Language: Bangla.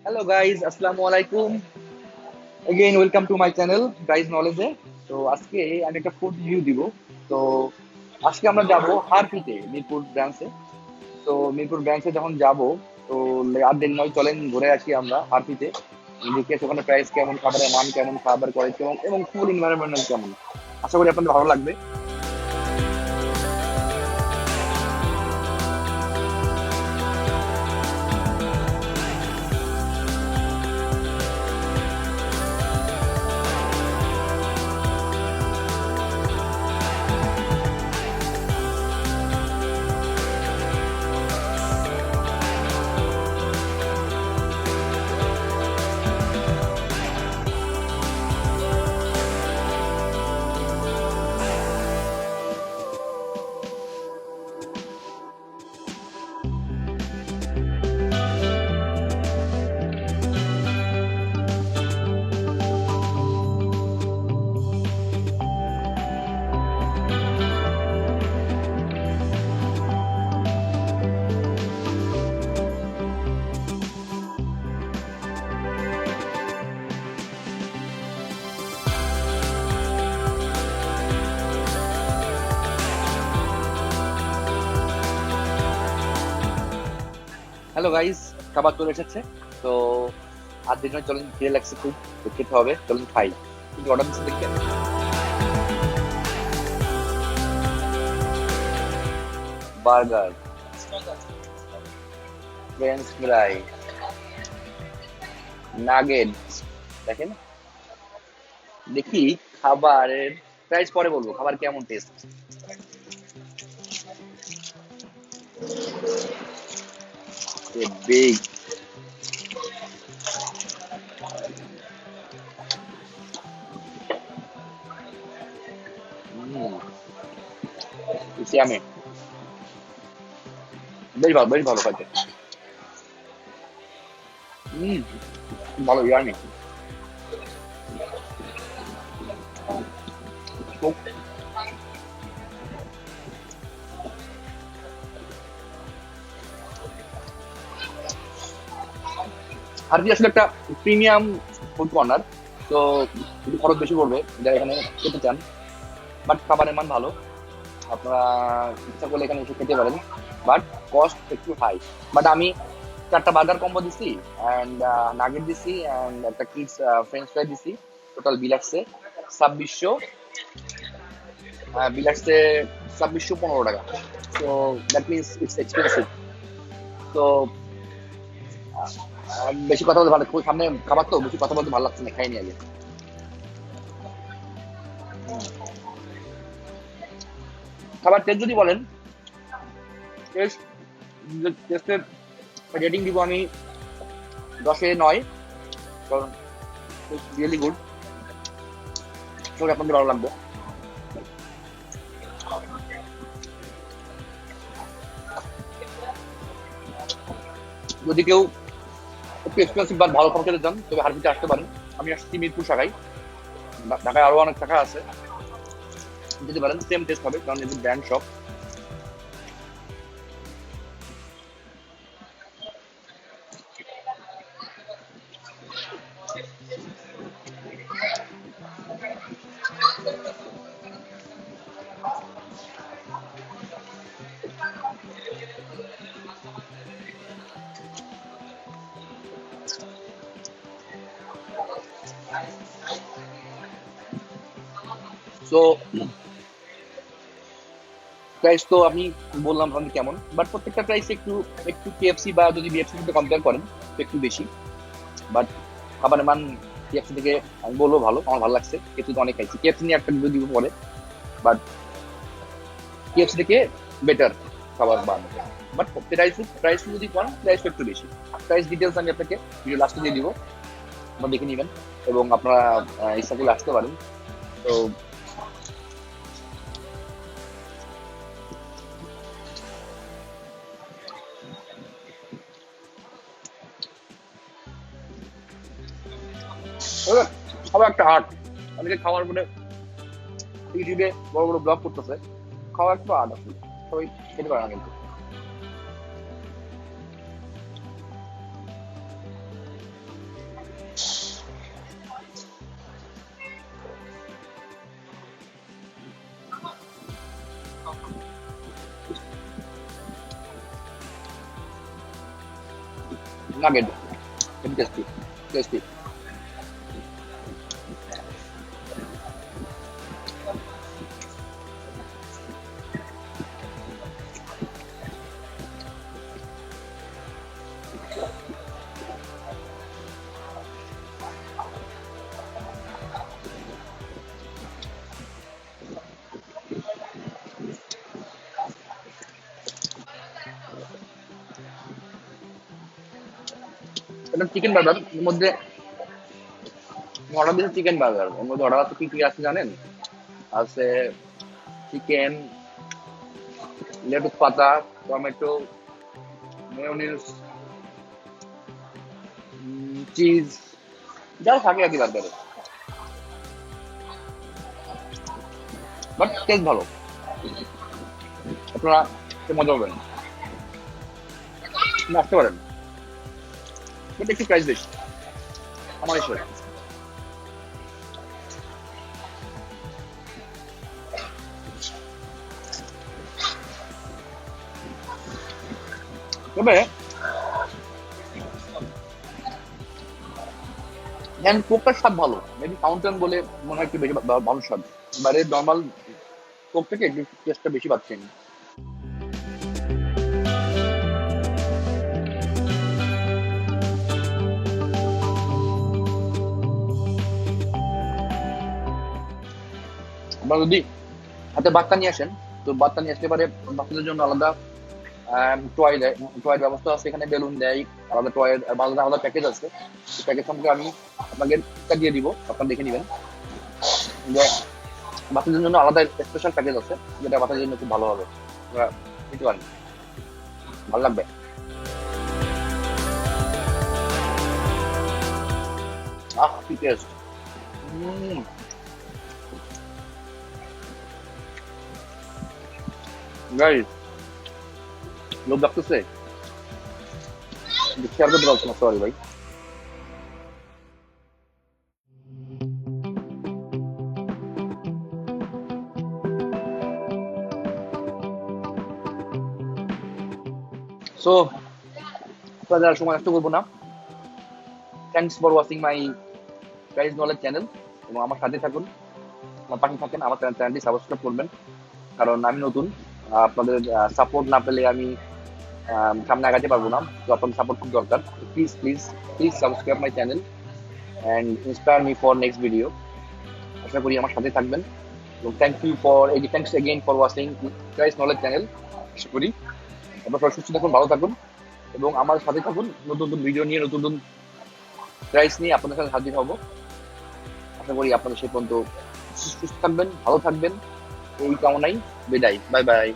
হ্যালো গাইজ, আসসালামু আলাইকুম। Again welcome to my channel guys নলেজে। তো আজকে আমি একটা ফুড রিভিউ দিব। তো আজকে আমরা যাব হারপিতে, মিরপুর ব্রাঞ্চে। তো মিরপুর ব্রাঞ্চে যখন যাব, তো আর দেরি নয়, চলেন ঘুরে আসি আমরা হারপিতে। দেখি আসি ওখানে প্রাইস কেমন, খাবারের মান কেমন, খাবার কোয়ালিটি কেমন এবং ফুড এনভায়রনমেন্ট কেমন। আশা করি আপনাদের ভালো লাগবে। হ্যালো গাইস, খাবার চলে এসেছে। তো আর দিন নয়, চলেন, খিদে লাগছে খুব, তো খেতে হবে, চলেন খাই। কিন্তু অর্ডার দিচ্ছে দেখবেন, বার্গার, ফ্রেঞ্চ ফ্রাই, নাগেট, দেখেন। দেখি খাবারের প্রাইস পরে বলবো, খাবার কেমন টেস্ট। বিগ আমি বেশ ভালো, বেশ ভালো খাইতে। হম, ভালো ইয়ামি। আর কি, আসলে একটা প্রিমিয়াম ফুড কর্নার। তো একটু খরচ বেশি পড়বে যারা এখানে খেতে চান, বাট খাবারের মান ভালো। আপনারা ইচ্ছা করলে এখানে এসে খেতে পারেন, বাট কস্ট একটু হাই। বাট আমি 4টা বার্গার কম্বো দিছি, অ্যান্ড নাগেট দিছি, অ্যান্ড একটা কিডস ফ্রেঞ্চ ফ্রাই দিছি। টোটাল বিল আসছে 2600, বিল আসছে 2615 টাকা। তো দ্যাট মিনস ইটস এক্সপেন্সিভ। তো বেশি কথা বলতে ভালো, খুব সামনে খাবার তো বেশি কথা বলতে ভালো লাগছে না, খাইনি আগে। খাবার টেস্ট যদি বলেন, টেস্ট টেস্টের রেটিং দিব আমি 10-এ 9, কারণ রিয়েলি গুড। সবাই আপনাদের ভালো লাগবে। যদি কেউ একটু এক্সপেন্সিভ বা ভালো খাবার খেতে চান, তবে হারবিতে আসতে পারেন। আমি আসছি মিরপুর শাখায়, ঢাকায় আরো অনেক শাখা আছে, যেতে পারেন, সেম টেস্ট হবে, কারণ এটা ব্র্যান্ড শপ। সো প্রাইস তো আমি বললাম আপনাদের কেমন, বাট প্রত্যেকটা প্রাইস একটু একটু কেএফসি বা যদি বিএফসি সাথে কম্পেয়ার করেন তো একটু বেশি। বাট খাবারের মান কেএফসি থেকে আমি বলবো ভালো, আমার ভালো লাগছে। কেএফসি তো অনেক খাইছি, কেএফসি নিয়ে একটা ভিডিও দিব পরে। বাট কেএফসি থেকে বেটার খাবার মান। বাট প্রাইস প্রাইস যদি পান, প্রাইস একটু বেশি। প্রাইস ডিটেলস আমি আপনাকে ভিডিও লাস্টে দিয়ে দিব, আপনারা দেখে নেবেন এবং আপনারা ইচ্ছা করলে আসতে পারেন। তো খাবার একটা আর্ট। অনেকে খাওয়ার পরে ইউটিউবে বড় বড় ব্লগ করতেছে, খাওয়া একটু আর্ট আছে, সবাই খেতে পারে না কিন্তু। Nugget tasty tasty. এটা চিকেন বার্গার, এর মধ্যে অর্ডার দিয়েছে চিকেন বার্গার, এর মধ্যে অর্ডার আছে কি কি আছে জানেন? আছে চিকেন, লেটুস পাতা, টমেটো, মেয়োনিজ, চিজ, যা থাকে আর কি বার্গারে, বাট টেস্ট ভালো। আপনারা খেয়ে মজা পাবেন, আপনি আসতে পারেন, বাট একটু প্রাইস বেশি আমার হিসেবে। তবে হ্যান্ড কোকটার স্বাদ ভালো, মেবি ফাউন্টেন বলে মনে হয় একটু বেশি ভালো স্বাদ, বাইরে নর্মাল কোক থেকে একটু টেস্টটা বেশি পাচ্ছেন। আপনারা যদি হাতে বাচ্চা নিয়ে আসেন, তো বাচ্চা নিয়ে আসতে পারে, বাচ্চাদের জন্য আলাদা টয় দেয়, টয়ের ব্যবস্থা আছে এখানে, বেলুন দেয়, আলাদা টয়ের আলাদা আলাদা প্যাকেজ আছে। প্যাকেজ সম্পর্কে আমি আপনাকে দিয়ে দিব, আপনারা দেখে নেবেন যে বাচ্চাদের জন্য আলাদা স্পেশাল প্যাকেজ আছে, যেটা বাচ্চাদের জন্য খুব ভালো হবে, আপনারা নিতে পারেন, ভালো লাগবে। আহ কি টেস্ট! গাইস, লোক ডাকতেছে, শেয়ার করতে পারছি না, সরি ভাই। সো আপনাদের আর সময় নষ্ট করবো না, thanks for watching my price knowledge channel, এবং আমার সাথে থাকুন, আমার পাশে থাকেন, আমার চ্যানেলটি সাবস্ক্রাইব করবেন, কারণ আমি নতুন, আপনাদের সাপোর্ট না পেলে আমি সামনে আগাতে পারবো না, তো আপনাদের সাপোর্ট খুব দরকার। Please please please subscribe my channel and inspire me for next video. আশা করি আমার সাথে থাকবেন, এবং thanks again for watching price knowledge channel. আশা করি আপনারা সবাই সুস্থ থাকুন, ভালো থাকুন, এবং আমার সাথে থাকুন, নতুন নতুন ভিডিও নিয়ে, নতুন নতুন প্রাইস নিয়ে আপনাদের সাথে হাজির হব। আশা করি আপনারা সে পর্যন্ত সুস্থ থাকবেন, ভালো থাকবেন, এই কামনাই বিদায়, বাই বাই।